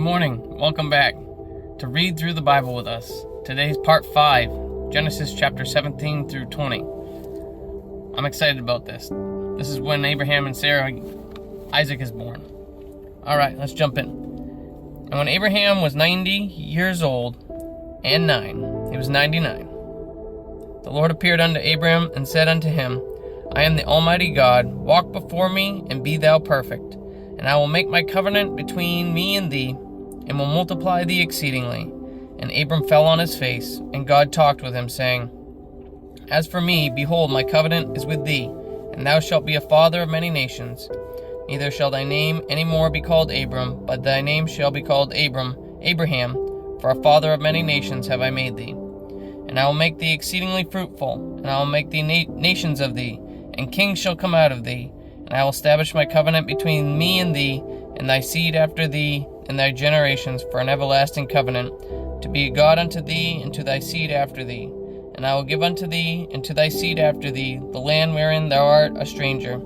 morning. Welcome back to read through the Bible with us. Today's part 5, Genesis chapter 17 through 20. I'm excited about this. This is when Abraham and Sarah, Isaac is born. Alright, let's jump in. And when Abraham was 90 years old and 9, he was 99. The Lord appeared unto Abraham and said unto him, I am the Almighty God, walk before me and be thou perfect. And I will make my covenant between me and thee, and will multiply thee exceedingly. And Abram fell on his face, and God talked with him, saying, As for me, behold, my covenant is with thee, and thou shalt be a father of many nations. Neither shall thy name any more be called Abram, but thy name shall be called Abraham, for a father of many nations have I made thee. And I will make thee exceedingly fruitful, and I will make thee nations of thee, and kings shall come out of thee. And I will establish my covenant between me and thee, and thy seed after thee, and thy generations, for an everlasting covenant, to be a God unto thee, and to thy seed after thee. And I will give unto thee, and to thy seed after thee, the land wherein thou art a stranger.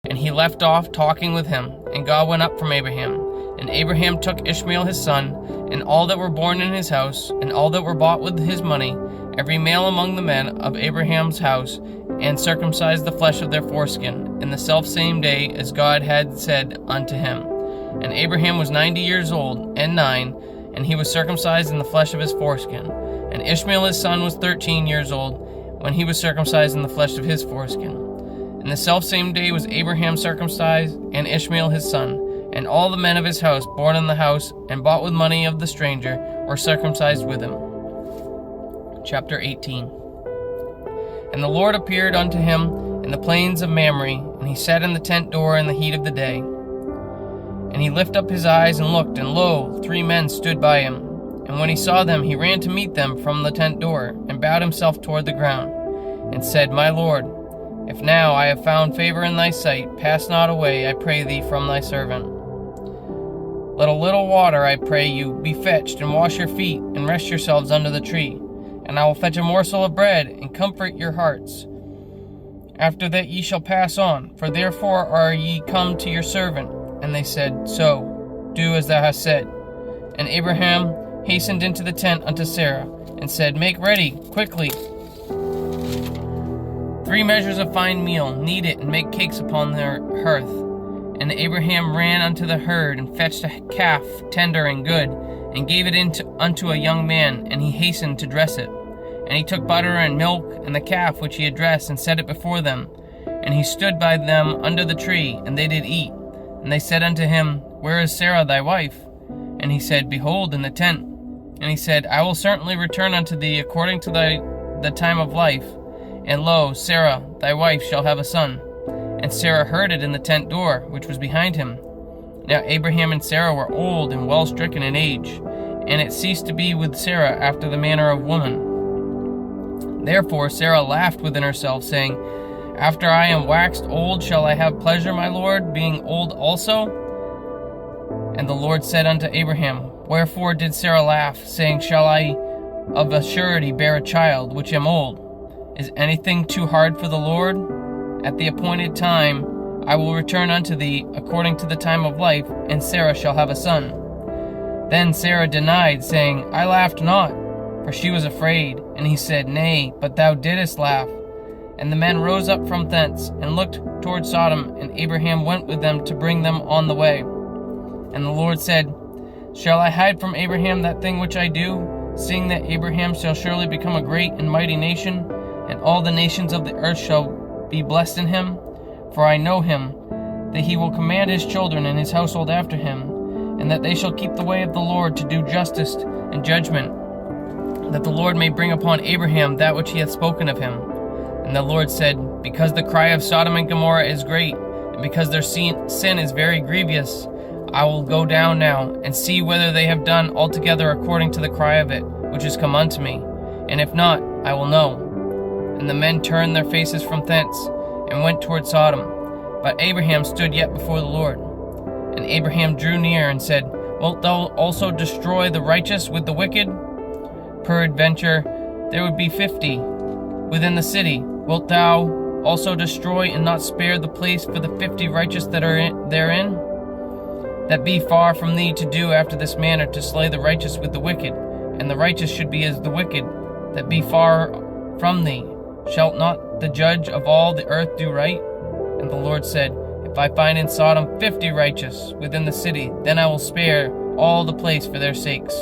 And he left off talking with him, and God went up from Abraham. And Abraham took Ishmael his son, and all that were born in his house, and all that were bought with his money, every male among the men of Abraham's house, and circumcised the flesh of their foreskin, in the selfsame day as God had said unto him. And Abraham was 90 years old, and 9, and he was circumcised in the flesh of his foreskin. And Ishmael his son was 13 years old, when he was circumcised in the flesh of his foreskin. In the selfsame day was Abraham circumcised, and Ishmael his son, and all the men of his house, born in the house, and bought with money of the stranger, were circumcised with him. Chapter 18. And the Lord appeared unto him in the plains of Mamre, and he sat in the tent door in the heat of the day. And he lifted up his eyes and looked, and lo, 3 men stood by him. And when he saw them, he ran to meet them from the tent door, and bowed himself toward the ground, and said, My Lord, if now I have found favor in thy sight, pass not away, I pray thee, from thy servant. Let a little water, I pray you, be fetched, and wash your feet, and rest yourselves under the tree. And I will fetch a morsel of bread, and comfort your hearts. After that ye shall pass on, for therefore are ye come to your servant. And they said, So, do as thou hast said. And Abraham hastened into the tent unto Sarah, and said, Make ready, quickly, 3 measures of fine meal, knead it, and make cakes upon the hearth. And Abraham ran unto the herd, and fetched a calf, tender and good, and gave it unto a young man, and he hastened to dress it. And he took butter and milk, and the calf which he had dressed, and set it before them. And he stood by them under the tree, and they did eat. And they said unto him, Where is Sarah thy wife? And he said, Behold, in the tent. And he said, I will certainly return unto thee according to the time of life. And lo, Sarah thy wife shall have a son. And Sarah heard it in the tent door, which was behind him. Now Abraham and Sarah were old and well stricken in age, and it ceased to be with Sarah after the manner of woman. Therefore Sarah laughed within herself, saying, After I am waxed old, shall I have pleasure, my Lord, being old also? And the Lord said unto Abraham, Wherefore did Sarah laugh, saying, Shall I of a surety bear a child, which am old? Is anything too hard for the Lord? At the appointed time I will return unto thee according to the time of life, and Sarah shall have a son. Then Sarah denied, saying, I laughed not, for she was afraid. And he said, Nay, but thou didst laugh. And the men rose up from thence, and looked toward Sodom, and Abraham went with them to bring them on the way. And the Lord said, Shall I hide from Abraham that thing which I do, seeing that Abraham shall surely become a great and mighty nation, and all the nations of the earth shall be blessed in him? For I know him, that he will command his children and his household after him, and that they shall keep the way of the Lord to do justice and judgment, that the Lord may bring upon Abraham that which he hath spoken of him. And the Lord said, Because the cry of Sodom and Gomorrah is great, and because their sin is very grievous, I will go down now, and see whether they have done altogether according to the cry of it, which is come unto me. And if not, I will know. And the men turned their faces from thence, and went toward Sodom. But Abraham stood yet before the Lord. And Abraham drew near, and said, Wilt thou also destroy the righteous with the wicked? Peradventure there would be 50 within the city. Wilt thou also destroy and not spare the place for the 50 righteous that are therein? That be far from thee to do after this manner, to slay the righteous with the wicked, and the righteous should be as the wicked. That be far from thee. Shalt not the judge of all the earth do right? And the Lord said, If I find in Sodom 50 righteous within the city, then I will spare all the place for their sakes.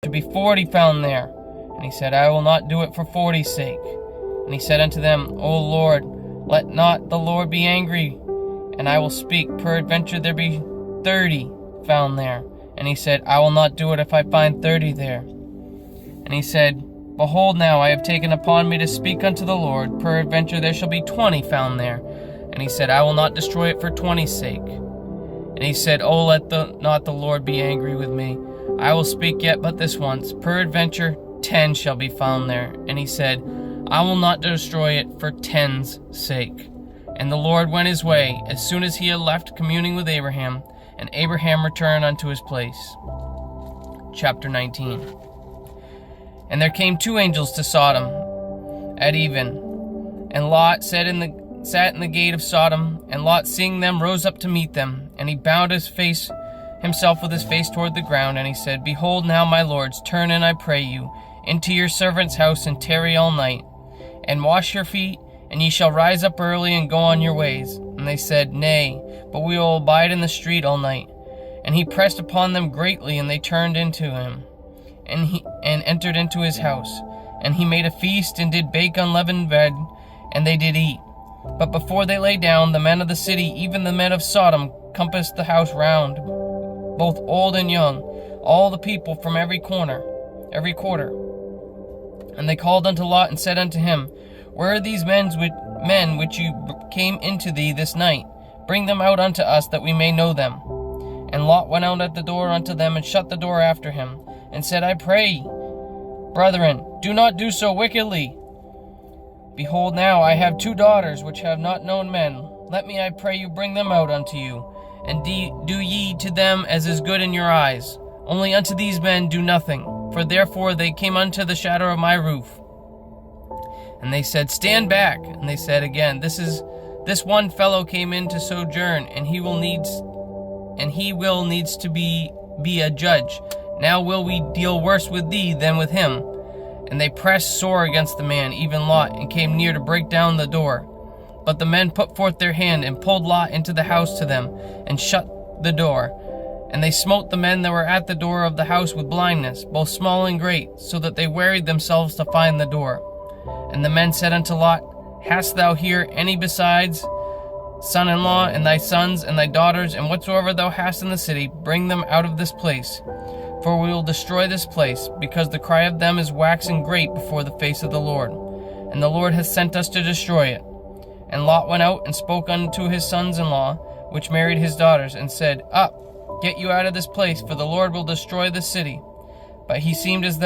To be 40 found there. And he said, I will not do it for 40's sake. And he said unto them, O Lord, let not the Lord be angry, and I will speak. Peradventure there be 30 found there. And he said, I will not do it if I find 30 there. And he said, Behold, now I have taken upon me to speak unto the Lord. Peradventure there shall be 20 found there. And he said, I will not destroy it for 20's sake. And he said, Oh, let not the Lord be angry with me. I will speak yet but this once. Peradventure 10 shall be found there. And he said, I will not destroy it for 10's sake. And the Lord went his way, as soon as he had left communing with Abraham, and Abraham returned unto his place. Chapter 19. And there came 2 angels to Sodom at even, and Lot sat in the gate of Sodom, and Lot, seeing them, rose up to meet them, and he bowed himself with his face toward the ground, and he said, Behold now, my lords, turn in, I pray you, into your servant's house, and tarry all night, and wash your feet, and ye shall rise up early and go on your ways. And they said, Nay, but we will abide in the street all night. And he pressed upon them greatly, and they turned into him, and entered into his house. And he made a feast, and did bake unleavened bread, and they did eat. But before they lay down, the men of the city, even the men of Sodom, compassed the house round, both old and young, all the people from every quarter. And they called unto Lot, and said unto him, Where are these men which you came into thee this night? Bring them out unto us, that we may know them. And Lot went out at the door unto them, and shut the door after him, and said, I pray, brethren, do not do so wickedly. Behold, now I have 2 daughters, which have not known men. Let me, I pray you, bring them out unto you, and do ye to them as is good in your eyes. Only unto these men do nothing, for therefore they came unto the shadow of my roof. And they said, Stand back. And they said again, This one fellow came in to sojourn, and he will needs to be a judge. Now will we deal worse with thee than with him? And they pressed sore against the man, even Lot, and came near to break down the door. But the men put forth their hand, and pulled Lot into the house to them, and shut the door. And they smote the men that were at the door of the house with blindness, both small and great, so that they wearied themselves to find the door. And the men said unto Lot, Hast thou here any besides son-in-law, and thy sons, and thy daughters, and whatsoever thou hast in the city, bring them out of this place. For we will destroy this place, because the cry of them is waxing great before the face of the Lord. And the Lord hath sent us to destroy it. And Lot went out and spoke unto his sons-in-law, which married his daughters, and said, Up, get you out of this place, for the Lord will destroy this city. But he seemed as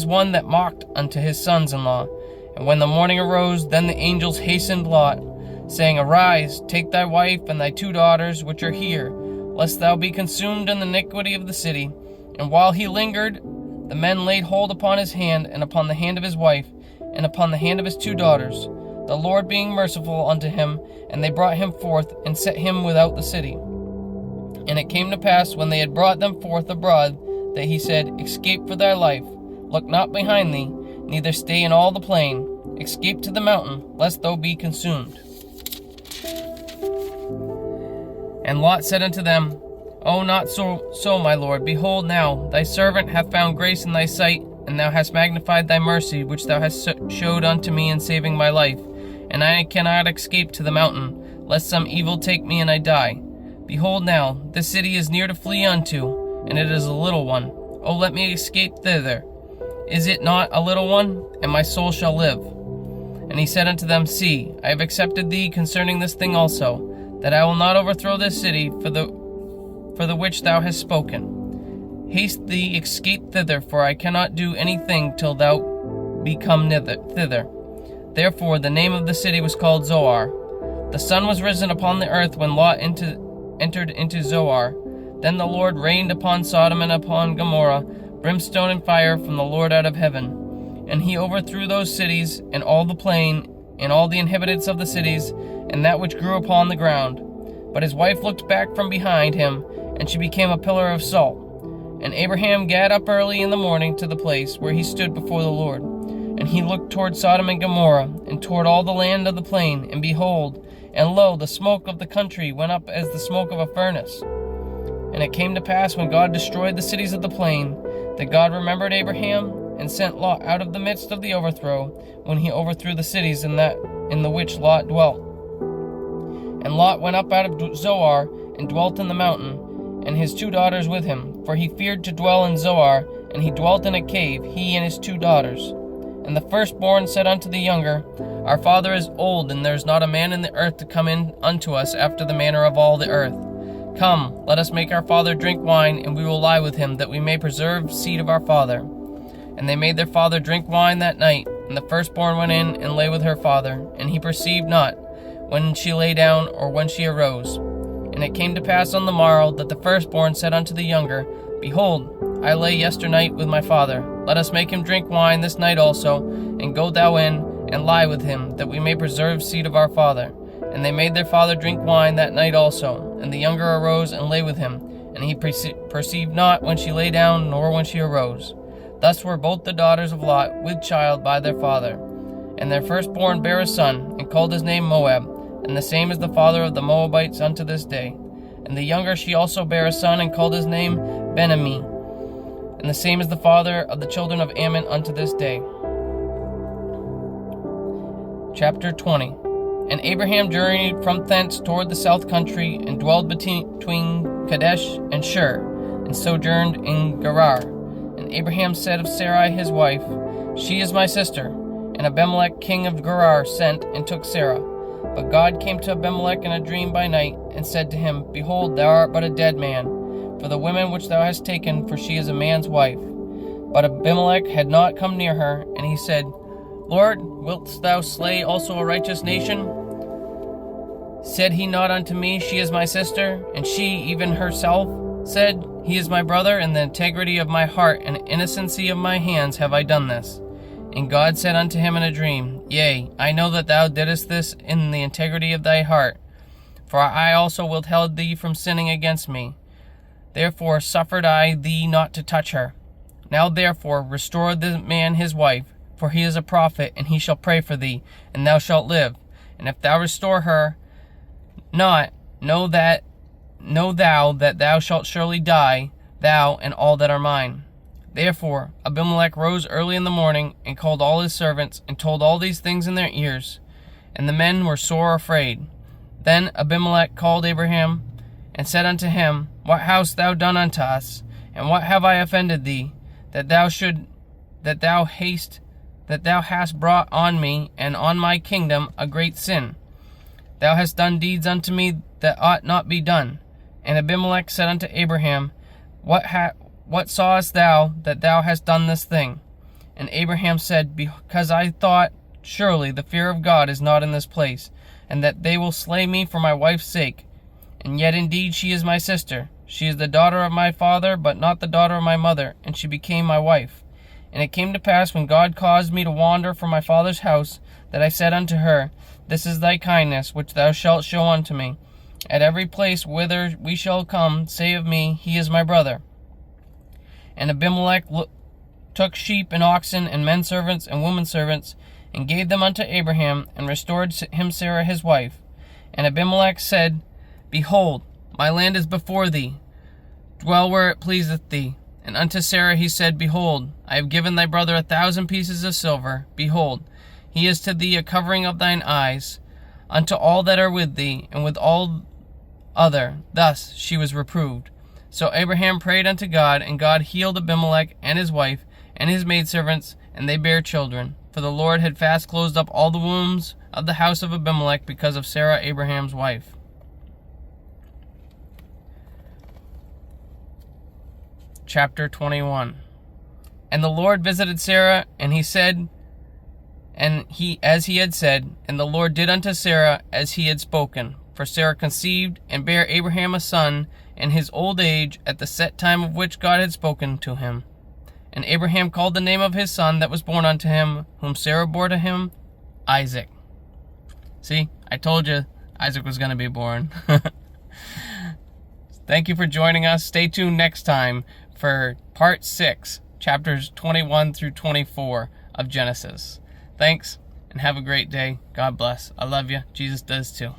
one that mocked unto his sons-in-law. And when the morning arose, then the angels hastened Lot, saying, Arise, take thy wife and thy 2 daughters which are here, lest thou be consumed in the iniquity of the city. And while he lingered, the men laid hold upon his hand, and upon the hand of his wife, and upon the hand of his 2 daughters, the Lord being merciful unto him, and they brought him forth, and set him without the city. And it came to pass, when they had brought them forth abroad, that he said, Escape for thy life, look not behind thee, neither stay in all the plain, escape to the mountain, lest thou be consumed. And Lot said unto them, O not so, my lord. Behold now, thy servant hath found grace in thy sight, and thou hast magnified thy mercy, which thou hast showed unto me in saving my life. And I cannot escape to the mountain, lest some evil take me and I die. Behold now, this city is near to flee unto, and it is a little one. O let me escape thither. Is it not a little one? And my soul shall live. And he said unto them, See, I have accepted thee concerning this thing also, that I will not overthrow this city for the which thou hast spoken. Haste thee, escape thither, for I cannot do anything till thou be come thither. Therefore the name of the city was called Zoar. The sun was risen upon the earth when Lot entered into Zoar. Then the Lord rained upon Sodom and upon Gomorrah brimstone and fire from the Lord out of heaven. And he overthrew those cities, and all the plain, and all the inhabitants of the cities, and that which grew upon the ground. But his wife looked back from behind him, and she became a pillar of salt. And Abraham gat up early in the morning to the place where he stood before the Lord. And he looked toward Sodom and Gomorrah, and toward all the land of the plain, and behold, and lo, the smoke of the country went up as the smoke of a furnace. And it came to pass, when God destroyed the cities of the plain, that God remembered Abraham, and sent Lot out of the midst of the overthrow, when he overthrew the cities in the which Lot dwelt. And Lot went up out of Zoar, and dwelt in the mountain, and his 2 daughters with him, for he feared to dwell in Zoar, and he dwelt in a cave, he and his 2 daughters. And the firstborn said unto the younger, Our father is old, and there is not a man in the earth to come in unto us after the manner of all the earth. Come, let us make our father drink wine, and we will lie with him, that we may preserve seed of our father. And they made their father drink wine that night, and the firstborn went in and lay with her father, and he perceived not when she lay down or when she arose. And it came to pass on the morrow that the firstborn said unto the younger, Behold, I lay yesternight with my father. Let us make him drink wine this night also, and go thou in and lie with him, that we may preserve seed of our father. And they made their father drink wine that night also. And the younger arose and lay with him, and he perceived not when she lay down nor when she arose. Thus were both the daughters of Lot with child by their father. And their firstborn bare a son, and called his name Moab, and the same is the father of the Moabites unto this day. And the younger she also bare a son, and called his name Ben-ammi, and the same is the father of the children of Ammon unto this day. Chapter 20. And Abraham journeyed from thence toward the south country, and dwelled between Kadesh and Shur, and sojourned in Gerar. And Abraham said of Sarai his wife, She is my sister. And Abimelech king of Gerar sent and took Sarah. But God came to Abimelech in a dream by night, and said to him, Behold, thou art but a dead man, for the woman which thou hast taken, for she is a man's wife. But Abimelech had not come near her, and he said, Lord, wilt thou slay also a righteous nation? Said he not unto me, She is my sister? And she, even herself, said, He is my brother, in the integrity of my heart and innocency of my hands have I done this. And God said unto him in a dream, Yea, I know that thou didst this in the integrity of thy heart, for I also withheld thee from sinning against me. Therefore suffered I thee not to touch her. Now therefore restore the man his wife, for he is a prophet, and he shall pray for thee, and thou shalt live. And if thou restore her not, know thou that thou shalt surely die, thou and all that are mine. Therefore Abimelech rose early in the morning, and called all his servants, and told all these things in their ears. And the men were sore afraid. Then Abimelech called Abraham, and said unto him, What hast thou done unto us? And what have I offended thee, that thou hast brought on me and on my kingdom a great sin? Thou hast done deeds unto me that ought not be done. And Abimelech said unto Abraham, What sawest thou that thou hast done this thing? And Abraham said, Because I thought, surely the fear of God is not in this place, and that they will slay me for my wife's sake. And yet indeed she is my sister. She is the daughter of my father, but not the daughter of my mother, and she became my wife. And it came to pass, when God caused me to wander from my father's house, that I said unto her, This is thy kindness, which thou shalt show unto me. At every place whither we shall come, say of me, He is my brother. And Abimelech took sheep and oxen, and men servants and women servants, and gave them unto Abraham, and restored him Sarah his wife. And Abimelech said, Behold, my land is before thee. Dwell where it pleaseth thee. And unto Sarah he said, Behold, I have given thy brother 1,000 pieces of silver. Behold, he is to thee a covering of thine eyes, unto all that are with thee, and with all other. Thus she was reproved. So Abraham prayed unto God, and God healed Abimelech and his wife and his maidservants, and they bare children. For the Lord had fast closed up all the wombs of the house of Abimelech because of Sarah Abraham's wife. Chapter 21. And the Lord visited Sarah, and he said, as he had said, and the Lord did unto Sarah as he had spoken. For Sarah conceived, and bare Abraham a son in his old age, at the set time of which God had spoken to him. And Abraham called the name of his son that was born unto him, whom Sarah bore to him, Isaac. See, I told you Isaac was going to be born. Thank you for joining us. Stay tuned next time for part 6, chapters 21 through 24 of Genesis. Thanks, and have a great day. God bless. I love you. Jesus does too.